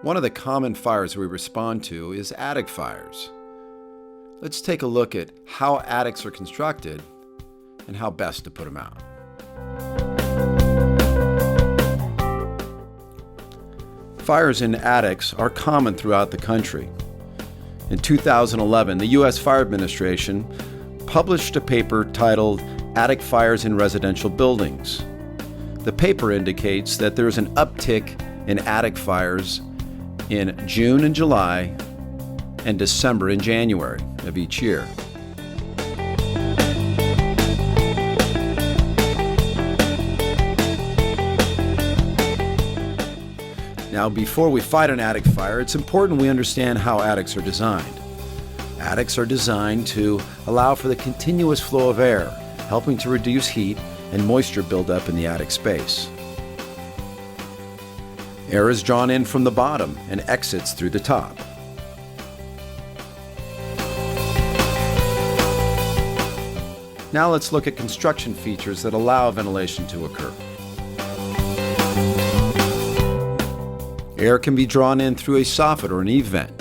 One of the common fires we respond to is attic fires. Let's take a look at how attics are constructed and how best to put them out. Fires in attics are common throughout the country. In 2011, the U.S. Fire Administration published a paper titled Attic Fires in Residential Buildings. The paper indicates that there is an uptick in attic fires in June and July and December and January of each year. Now, before we fight an attic fire, it's important we understand how attics are designed. Attics are designed to allow for the continuous flow of air, helping to reduce heat and moisture buildup in the attic space. Air is drawn in from the bottom and exits through the top. Now let's look at construction features that allow ventilation to occur. Air can be drawn in through a soffit or an eave vent.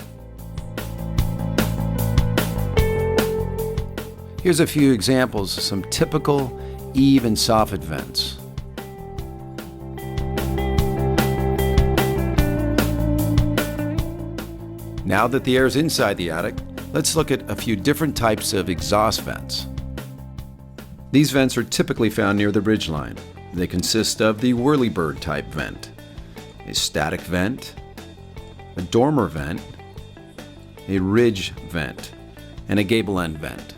Here's a few examples of some typical eave and soffit vents. Now that the air is inside the attic, let's look at a few different types of exhaust vents. These vents are typically found near the ridgeline. They consist of the whirlybird type vent, a static vent, a dormer vent, a ridge vent, and a gable end vent.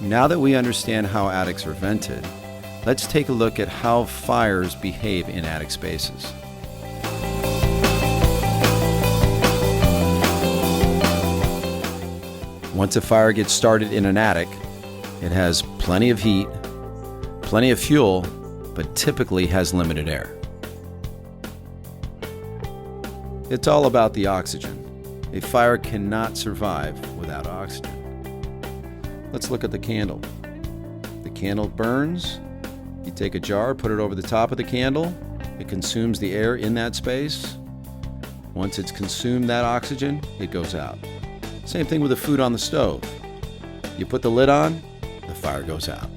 Now that we understand how attics are vented, let's take a look at how fires behave in attic spaces. Once a fire gets started in an attic, it has plenty of heat, plenty of fuel, but typically has limited air. It's all about the oxygen. A fire cannot survive without oxygen. Let's look at the candle. The candle burns. You take a jar, put it over the top of the candle. It consumes the air in that space. Once it's consumed that oxygen, it goes out. Same thing with the food on the stove. You put the lid on, the fire goes out.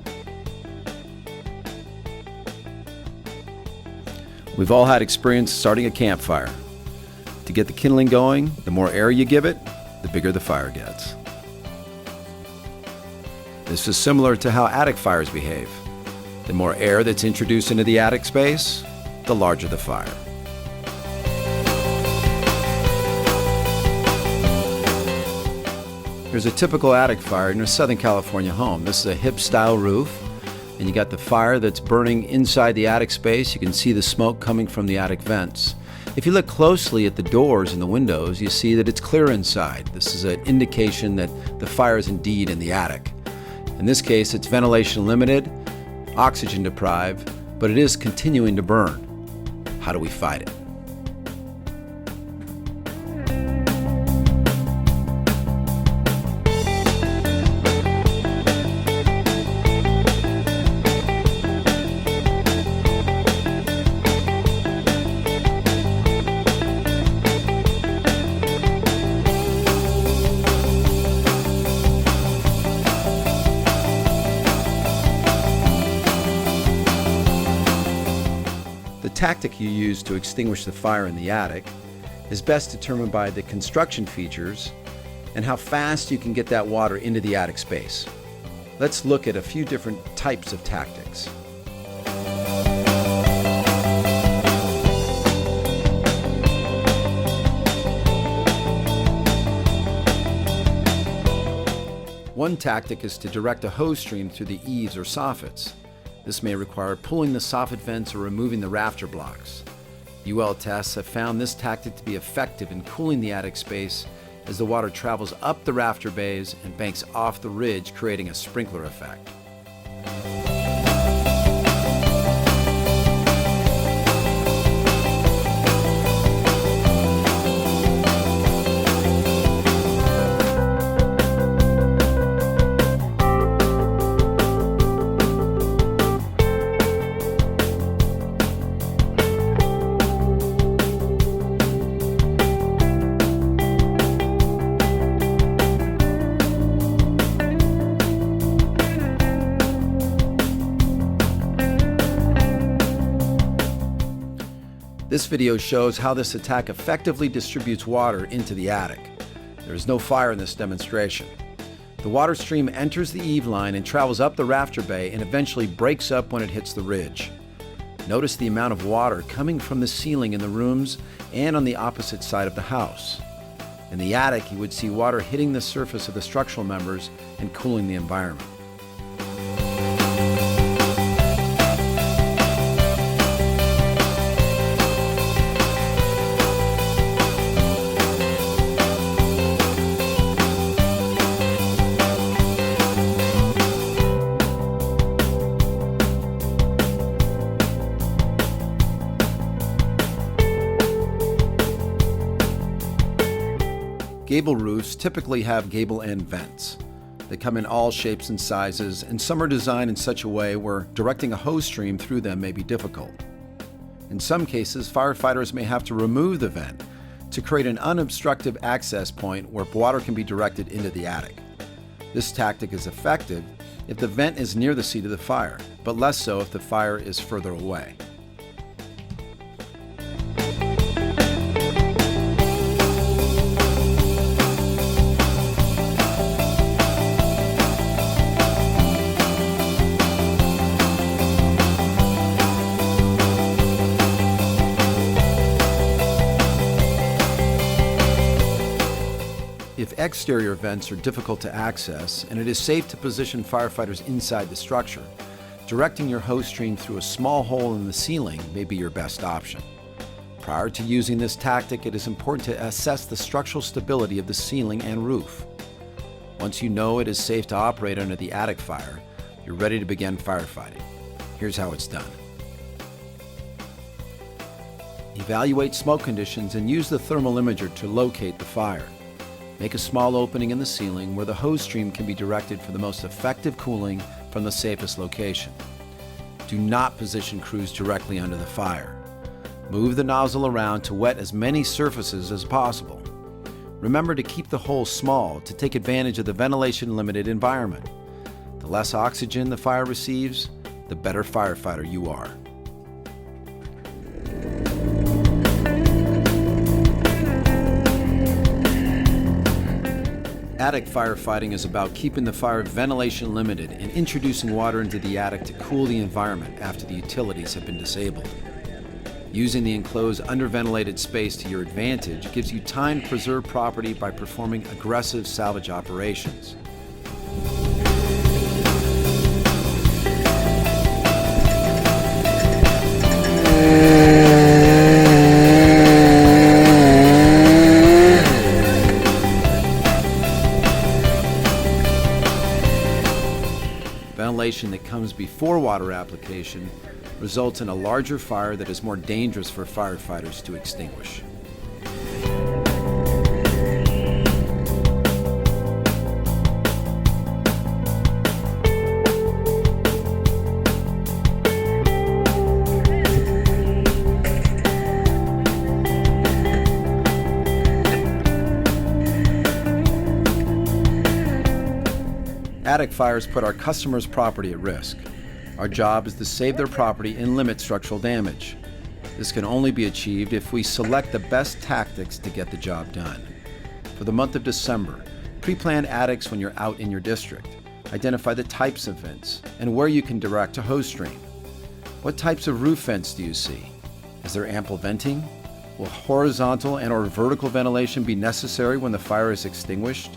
We've all had experience starting a campfire. To get the kindling going, the more air you give it, the bigger the fire gets. This is similar to how attic fires behave. The more air that's introduced into the attic space, the larger the fire. Here's a typical attic fire in a Southern California home. This is a hip-style roof, and you got the fire that's burning inside the attic space. You can see the smoke coming from the attic vents. If you look closely at the doors and the windows, you see that it's clear inside. This is an indication that the fire is indeed in the attic. In this case, it's ventilation limited, oxygen deprived, but it is continuing to burn. How do we fight it? The tactic you use to extinguish the fire in the attic is best determined by the construction features and how fast you can get that water into the attic space. Let's look at a few different types of tactics. One tactic is to direct a hose stream through the eaves or soffits. This may require pulling the soffit vents or removing the rafter blocks. UL tests have found this tactic to be effective in cooling the attic space as the water travels up the rafter bays and banks off the ridge, creating a sprinkler effect. This video shows how this attack effectively distributes water into the attic. There is no fire in this demonstration. The water stream enters the eave line and travels up the rafter bay and eventually breaks up when it hits the ridge. Notice the amount of water coming from the ceiling in the rooms and on the opposite side of the house. In the attic, you would see water hitting the surface of the structural members and cooling the environment. Gable roofs typically have gable end vents. They come in all shapes and sizes, and some are designed in such a way where directing a hose stream through them may be difficult. In some cases, firefighters may have to remove the vent to create an unobstructed access point where water can be directed into the attic. This tactic is effective if the vent is near the seat of the fire, but less so if the fire is further away. If exterior vents are difficult to access and it is safe to position firefighters inside the structure, directing your hose stream through a small hole in the ceiling may be your best option. Prior to using this tactic, it is important to assess the structural stability of the ceiling and roof. Once you know it is safe to operate under the attic fire, you're ready to begin firefighting. Here's how it's done. Evaluate smoke conditions and use the thermal imager to locate the fire. Make a small opening in the ceiling where the hose stream can be directed for the most effective cooling from the safest location. Do not position crews directly under the fire. Move the nozzle around to wet as many surfaces as possible. Remember to keep the hole small to take advantage of the ventilation-limited environment. The less oxygen the fire receives, the better firefighter you are. Attic firefighting is about keeping the fire ventilation limited and introducing water into the attic to cool the environment after the utilities have been disabled. Using the enclosed underventilated space to your advantage gives you time to preserve property by performing aggressive salvage operations. Ventilation that comes before water application results in a larger fire that is more dangerous for firefighters to extinguish. Attic fires put our customers' property at risk. Our job is to save their property and limit structural damage. This can only be achieved if we select the best tactics to get the job done. For the month of December, pre-plan attics when you're out in your district. Identify the types of vents and where you can direct a hose stream. What types of roof vents do you see? Is there ample venting? Will horizontal and/or vertical ventilation be necessary when the fire is extinguished?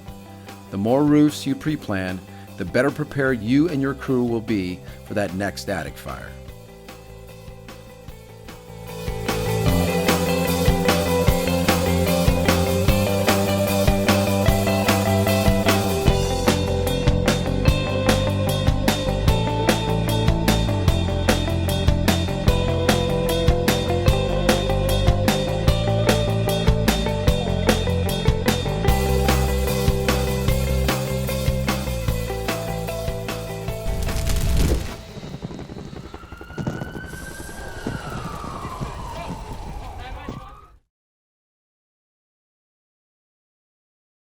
The more roofs you pre-plan, the better prepared you and your crew will be for that next attic fire.